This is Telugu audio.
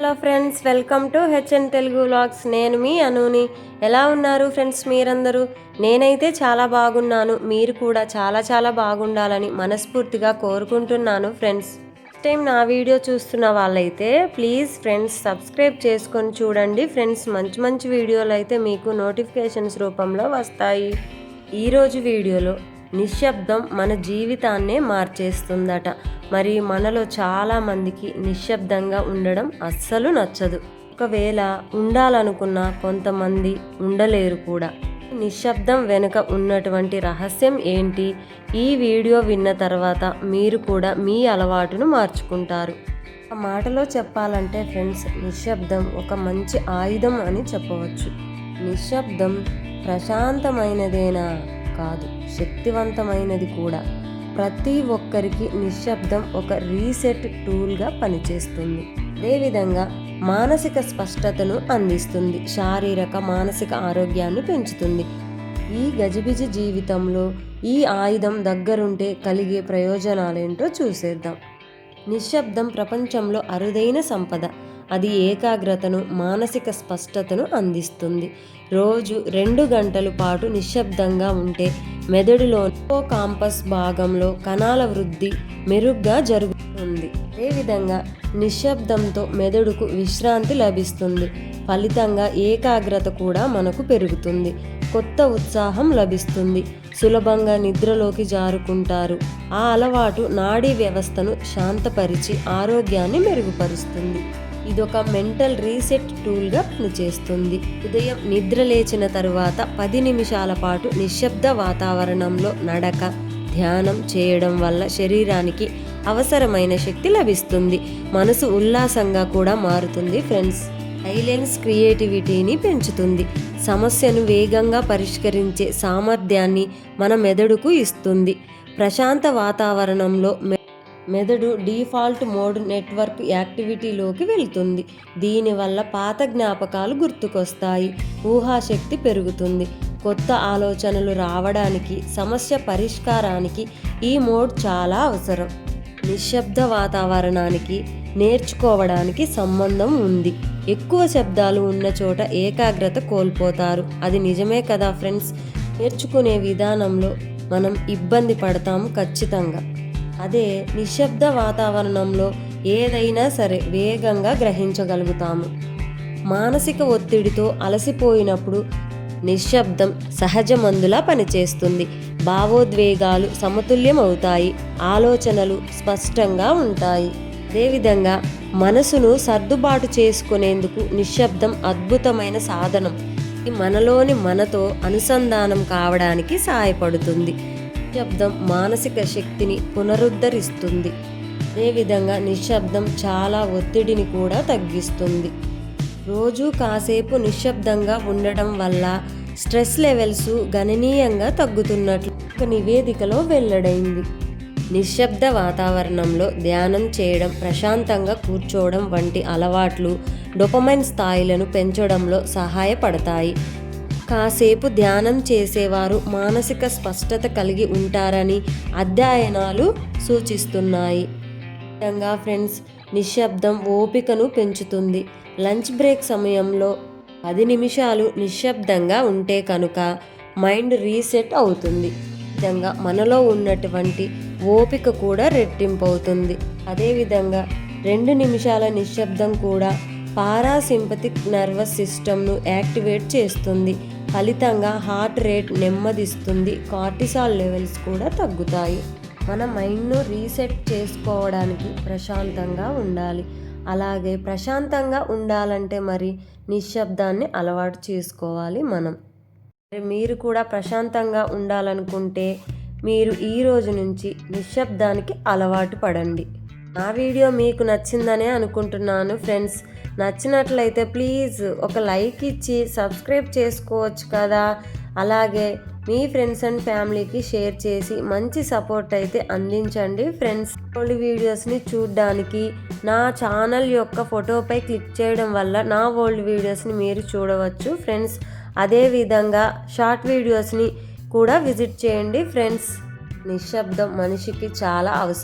Hello friends, welcome to HN Telugu vlogs. నేను మీ అనుని. ఎలా ఉన్నారు ఫ్రెండ్స్ మీరందరూ? నేనైతే చాలా బాగున్నాను. మీరు కూడా చాలా చాలా బాగుండాలని మనస్ఫూర్తిగా కోరుకుంటున్నాను ఫ్రెండ్స్. ఫస్ట్ టైం నా వీడియో చూస్తున్న వాళ్ళైతే ప్లీజ్ ఫ్రెండ్స్ సబ్స్క్రైబ్ చేసుకొని చూడండి ఫ్రెండ్స్. మంచి మంచి వీడియోలు అయితే మీకు నోటిఫికేషన్స్ రూపంలో వస్తాయి. ఈరోజు వీడియోలో నిశ్శబ్దం మన జీవితాన్నే మార్చేస్తుందట. మరి మనలో చాలామందికి నిశ్శబ్దంగా ఉండడం అస్సలు నచ్చదు. ఒకవేళ ఉండాలనుకున్న కొంతమంది ఉండలేరు కూడా. నిశ్శబ్దం వెనుక ఉన్నటువంటి రహస్యం ఏంటి? ఈ వీడియో విన్న తర్వాత మీరు కూడా మీ అలవాటును మార్చుకుంటారు. ఆ మాటలో చెప్పాలంటే ఫ్రెండ్స్, నిశ్శబ్దం ఒక మంచి ఆయుధం అని చెప్పవచ్చు. నిశ్శబ్దం ప్రశాంతమైనదేనా? కాదు, శక్తివంతమైనది కూడా. ప్రతి ఒక్కరికి నిశ్శబ్దం ఒక రీసెట్ టూల్గా పనిచేస్తుంది. అదేవిధంగా మానసిక స్పష్టతను అందిస్తుంది, శారీరక మానసిక ఆరోగ్యాన్ని పెంచుతుంది. ఈ గజిబిజి జీవితంలో ఈ ఆయుధం దగ్గరుంటే కలిగే ప్రయోజనాలేంటో చూసేద్దాం. నిశ్శబ్దం ప్రపంచంలో అరుదైన సంపద. అది ఏకాగ్రతను, మానసిక స్పష్టతను అందిస్తుంది. రోజు 2 గంటల పాటు నిశ్శబ్దంగా ఉంటే మెదడులో హిప్పోకాంపస్ భాగంలో కణాల వృద్ధి మెరుగ్గా జరుగుతుంది. అదేవిధంగా నిశ్శబ్దంతో మెదడుకు విశ్రాంతి లభిస్తుంది. ఫలితంగా ఏకాగ్రత కూడా మనకు పెరుగుతుంది. కొత్త ఉత్సాహం లభిస్తుంది. సులభంగా నిద్రలోకి జారుకుంటారు. ఆ అలవాటు నాడీ వ్యవస్థను శాంతపరిచి ఆరోగ్యాన్ని మెరుగుపరుస్తుంది. ఇదొక మెంటల్ రీసెట్ టూల్గా పనిచేస్తుంది. ఉదయం నిద్ర లేచిన తరువాత 10 నిమిషాల పాటు నిశ్శబ్ద వాతావరణంలో నడక, ధ్యానం చేయడం వల్ల శరీరానికి అవసరమైన శక్తి లభిస్తుంది. మనసు ఉల్లాసంగా కూడా మారుతుంది ఫ్రెండ్స్. సైలెన్స్ క్రియేటివిటీని పెంచుతుంది. సమస్యను వేగంగా పరిష్కరించే సామర్థ్యాన్ని మన మెదడుకు ఇస్తుంది. ప్రశాంత వాతావరణంలో మెదడు డిఫాల్ట్ మోడ్ నెట్వర్క్ యాక్టివిటీలోకి వెళ్తుంది. దీనివల్ల పాత జ్ఞాపకాలు గుర్తుకొస్తాయి. ఊహాశక్తి పెరుగుతుంది. కొత్త ఆలోచనలు రావడానికి, సమస్య పరిష్కారానికి ఈ మోడ్ చాలా అవసరం. నిశ్శబ్ద వాతావరణానికి నేర్చుకోవడానికి సంబంధం ఉంది. ఎక్కువ శబ్దాలు ఉన్న చోట ఏకాగ్రత కోల్పోతారు. అది నిజమే కదా ఫ్రెండ్స్? నేర్చుకునే విధానంలో మనం ఇబ్బంది పడతాము ఖచ్చితంగా. అదే నిశ్శబ్ద వాతావరణంలో ఏదైనా సరే వేగంగా గ్రహించగలుగుతాము. మానసిక ఒత్తిడితో అలసిపోయినప్పుడు నిశ్శబ్దం సహజ మందులా పనిచేస్తుంది. భావోద్వేగాలు సమతుల్యం అవుతాయి. ఆలోచనలు స్పష్టంగా ఉంటాయి. అదేవిధంగా మనసును సర్దుబాటు చేసుకునేందుకు నిశ్శబ్దం అద్భుతమైన సాధనం. మనలోని మనతో అనుసంధానం కావడానికి సహాయపడుతుంది. నిశ్శబ్దం మానసిక శక్తిని పునరుద్ధరిస్తుంది. అదేవిధంగా నిశ్శబ్దం చాలా ఒత్తిడిని కూడా తగ్గిస్తుంది. రోజు కాసేపు నిశ్శబ్దంగా ఉండడం వల్ల స్ట్రెస్ లెవెల్స్ గణనీయంగా తగ్గుతున్నట్లు ఒక నివేదికలో వెల్లడైంది. నిశ్శబ్ద వాతావరణంలో ధ్యానం చేయడం, ప్రశాంతంగా కూర్చోవడం వంటి అలవాట్లు డోపమైన్ స్థాయిలను పెంచడంలో సహాయపడతాయి. కాసేపు ధ్యానం చేసేవారు మానసిక స్పష్టత కలిగి ఉంటారని అధ్యయనాలు సూచిస్తున్నాయి. ముఖ్యంగా ఫ్రెండ్స్, నిశ్శబ్దం ఓపికను పెంచుతుంది. లంచ్ బ్రేక్ సమయంలో 10 నిమిషాలు నిశ్శబ్దంగా ఉంటే కనుక మైండ్ రీసెట్ అవుతుంది. విధంగా మనలో ఉన్నటువంటి ఓపిక కూడా రెట్టింపు అవుతుంది. అదేవిధంగా 2 నిమిషాల నిశ్శబ్దం కూడా పారాసింపథిక్ నర్వస్ సిస్టమ్ను యాక్టివేట్ చేస్తుంది. ఫలితంగా హార్ట్ రేట్ నెమ్మదిస్తుంది. కార్టిసాల్ లెవెల్స్ కూడా తగ్గుతాయి. మన మైండ్ను రీసెట్ చేసుకోవడానికి ప్రశాంతంగా ఉండాలి. అలాగే ప్రశాంతంగా ఉండాలంటే మరి నిశ్శబ్దాన్ని అలవాటు చేసుకోవాలి మనం. మీరు కూడా ప్రశాంతంగా ఉండాలనుకుంటే మీరు ఈ రోజు నుంచి నిశ్శబ్దానికి అలవాటు పడండి. నా వీడియో మీకు నచ్చిందనే అనుకుంటున్నాను ఫ్రెండ్స్. నచ్చినట్లయితే ప్లీజ్ ఒక లైక్ ఇచ్చి సబ్స్క్రైబ్ చేసుకోవచ్చు కదా. అలాగే మీ ఫ్రెండ్స్ అండ్ ఫ్యామిలీకి షేర్ చేసి మంచి సపోర్ట్ అయితే అందించండి ఫ్రెండ్స్. ఓల్డ్ వీడియోస్ని చూడడానికి నా ఛానల్ యొక్క ఫోటోపై క్లిక్ చేయడం వల్ల నా ఓల్డ్ వీడియోస్ని మీరు చూడవచ్చు ఫ్రెండ్స్. అదేవిధంగా షార్ట్ వీడియోస్ని కూడా విజిట్ చేయండి ఫ్రెండ్స్. నిశ్శబ్దం మనిషికి చాలా అవసరం.